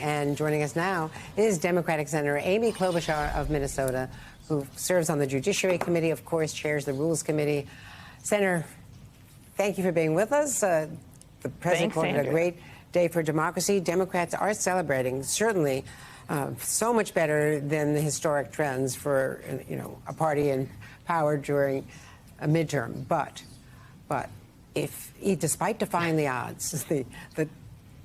And joining us now is Democratic Senator Amy Klobuchar of Minnesota, who serves on the Judiciary Committee, of course, chairs the Rules Committee. Senator, thank you for being with us. The president called it a great day for democracy. Democrats are celebrating, certainly, so much better than the historic trends for, a party in power during a midterm. But if, despite defying the odds,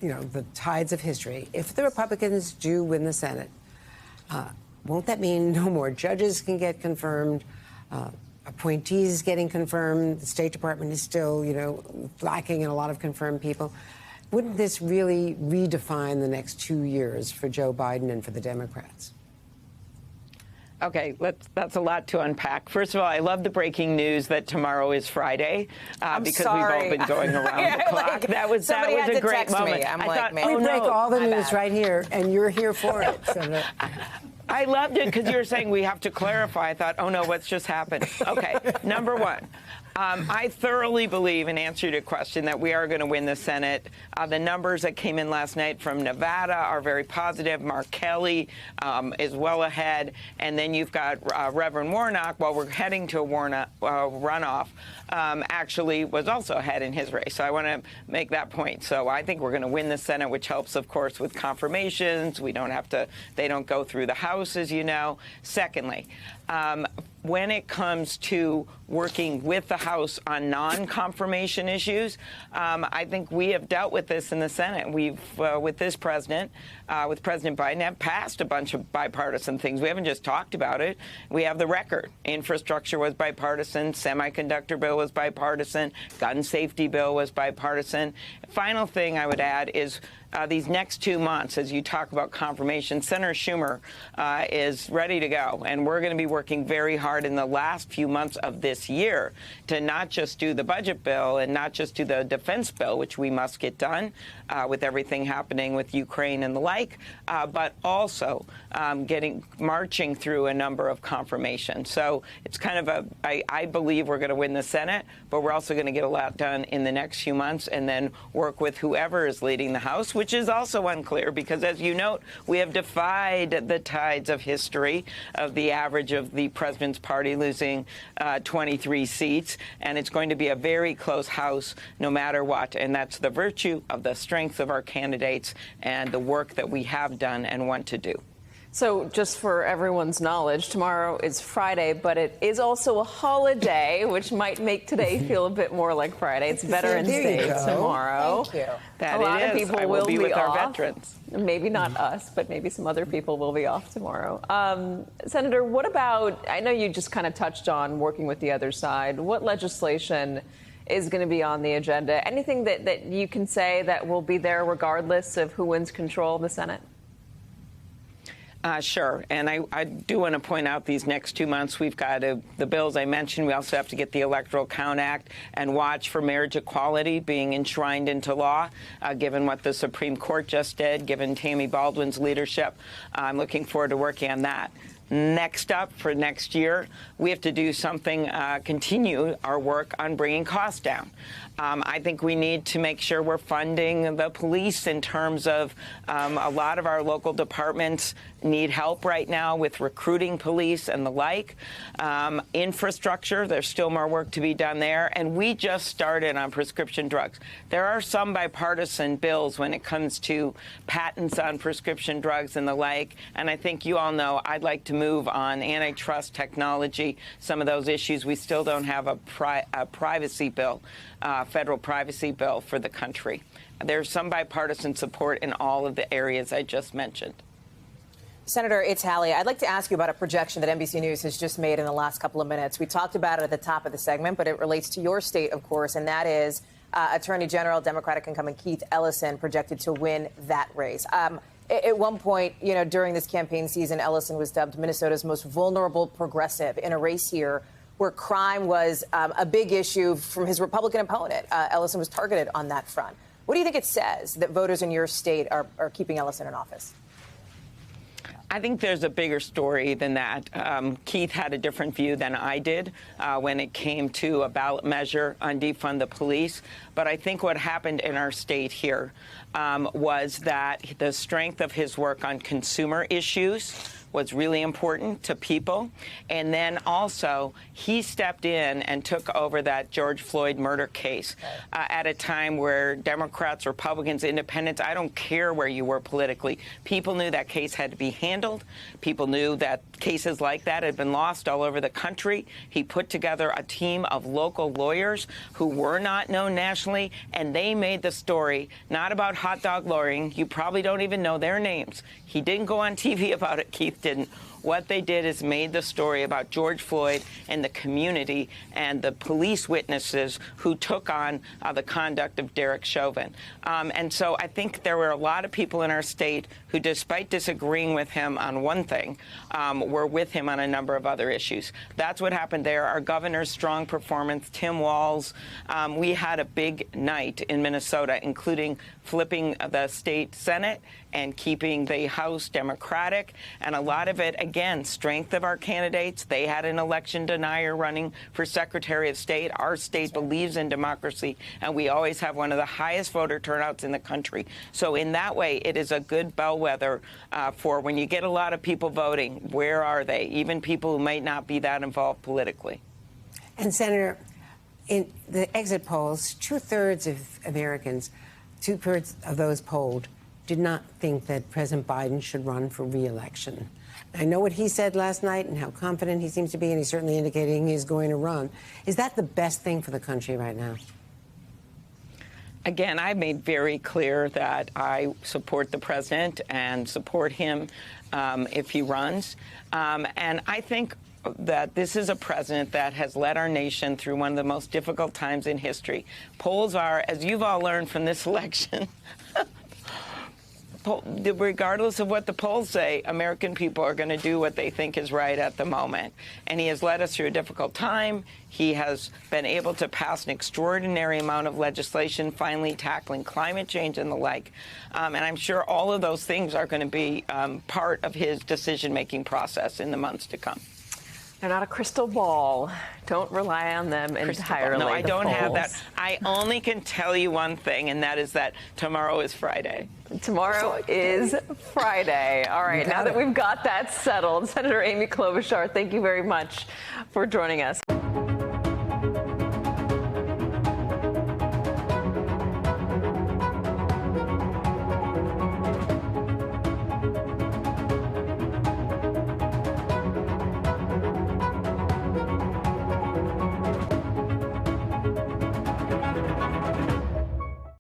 the tides of history, if the Republicans do win the Senate, won't that mean no more judges can get confirmed, appointees getting confirmed? The State Department is still, lacking in a lot of confirmed people. Wouldn't this really redefine the next 2 years for Joe Biden and for the Democrats? Okay, that's a lot to unpack. First of all, I love the breaking news that tomorrow is Friday because we've all been going around the clock. That was a great moment. We break all the news right here, and you're here for it, Senator. I loved it because you were saying we have to clarify. I thought, oh no, what's just happened? Okay, number one. I thoroughly believe, in answer to your question, that we are going to win the Senate. The numbers that came in last night from Nevada are very positive. Mark Kelly is well ahead. And then you've got Reverend Warnock, while we're heading to a runoff, actually was also ahead in his race. So I want to make that point. So I think we're going to win the Senate, which helps, of course, with confirmations. They don't go through the House, as you know. Secondly, when it comes to working with the House on non-confirmation issues, I think we have dealt with this in the Senate. We've, with this president, with President Biden, have passed a bunch of bipartisan things. We haven't just talked about it. We have the record. Infrastructure was bipartisan. Semiconductor bill was bipartisan. Gun safety bill was bipartisan. Final thing I would add is these next 2 months, as you talk about confirmation, Senator Schumer is ready to go. And we're going to be working very hard in the last few months of this year to not just do the budget bill and not just do the defense bill, which we must get done with everything happening with Ukraine and the like, but also marching through a number of confirmations. So it's kind of I believe we're going to win the Senate, but we're also going to get a lot done in the next few months and then work with whoever is leading the House, which is also unclear because, as you note, we have defied the tides of history of the average of the president's party losing 23 seats, and it's going to be a very close House no matter what, and that's the virtue of the strength of our candidates and the work that we have done and want to do. So just for everyone's knowledge, tomorrow is Friday, but it is also a holiday, which might make today feel a bit more like Friday. It's Veterans Day tomorrow. Thank you. That a lot of people will be with off. Our veterans. Maybe not us, but maybe some other people will be off tomorrow. Senator, what about, I know you just kind of touched on working with the other side. What legislation is going to be on the agenda? Anything that you can say that will be there regardless of who wins control of the Senate? Sure. And I do want to point out these next 2 months, we've got the bills I mentioned. We also have to get the Electoral Count Act and watch for marriage equality being enshrined into law, given what the Supreme Court just did, given Tammy Baldwin's leadership. I'm looking forward to working on that. Next up for next year, we have to do something, continue our work on bringing costs down. I think we need to make sure we're funding the police in terms of a lot of our local departments need help right now with recruiting police and the like. Infrastructure, there's still more work to be done there. And we just started on prescription drugs. There are some bipartisan bills when it comes to patents on prescription drugs and the like. And I think you all know I'd like to move on antitrust technology, some of those issues. We still don't have a privacy bill, federal privacy bill for the country. There's some bipartisan support in all of the areas I just mentioned. Senator, it's Hallie. I'd like to ask you about a projection that NBC News has just made in the last couple of minutes. We talked about it at the top of the segment, but it relates to your state, of course, and that is Attorney General, Democratic incumbent Keith Ellison, projected to win that race. At one point, during this campaign season, Ellison was dubbed Minnesota's most vulnerable progressive in a race here where crime was a big issue from his Republican opponent. Ellison was targeted on that front. What do you think it says that voters in your state are keeping Ellison in office? I think there's a bigger story than that. Keith had a different view than I did when it came to a ballot measure on defund the police. But I think what happened in our state here was that the strength of his work on consumer issues was really important to people. And then also, he stepped in and took over that George Floyd murder case at a time where Democrats, Republicans, Independents, I don't care where you were politically, people knew that case had to be handled. People knew that cases like that had been lost all over the country. He put together a team of local lawyers who were not known nationally, and they made the story not about hot dog lawyering. You probably don't even know their names. He didn't go on TV about it, Keith didn't. What they did is made the story about George Floyd and the community and the police witnesses who took on the conduct of Derek Chauvin. And so I think there were a lot of people in our state who, despite disagreeing with him on one thing, were with him on a number of other issues. That's what happened there. Our governor's strong performance, Tim Walz. We had a big night in Minnesota, including flipping the state Senate and keeping the House Democratic, and a lot of it, again, strength of our candidates. They had an election denier running for Secretary of State. Our state believes in democracy, and we always have one of the highest voter turnouts in the country. So in that way, it is a good bellwether for when you get a lot of people voting, where are they? Even people who might not be that involved politically. And Senator, in the exit polls, two-thirds of Americans, two-thirds of those polled, did not think that President Biden should run for re-election. I know what he said last night and how confident he seems to be, and he's certainly indicating he's going to run. Is that the best thing for the country right now? Again, I made very clear that I support the president and support him if he runs. And I think that this is a president that has led our nation through one of the most difficult times in history. Polls are, as you've all learned from this election, regardless of what the polls say, American people are going to do what they think is right at the moment. And he has led us through a difficult time. He has been able to pass an extraordinary amount of legislation, finally tackling climate change and the like. And I'm sure all of those things are going to be part of his decision-making process in the months to come. They're not a crystal ball. Don't rely on them entirely. No, I don't polls. have that. I only can tell you one thing, and that is that tomorrow is Friday. Tomorrow is Friday. All right, now that we've got that settled, Senator Amy Klobuchar, thank you very much for joining us.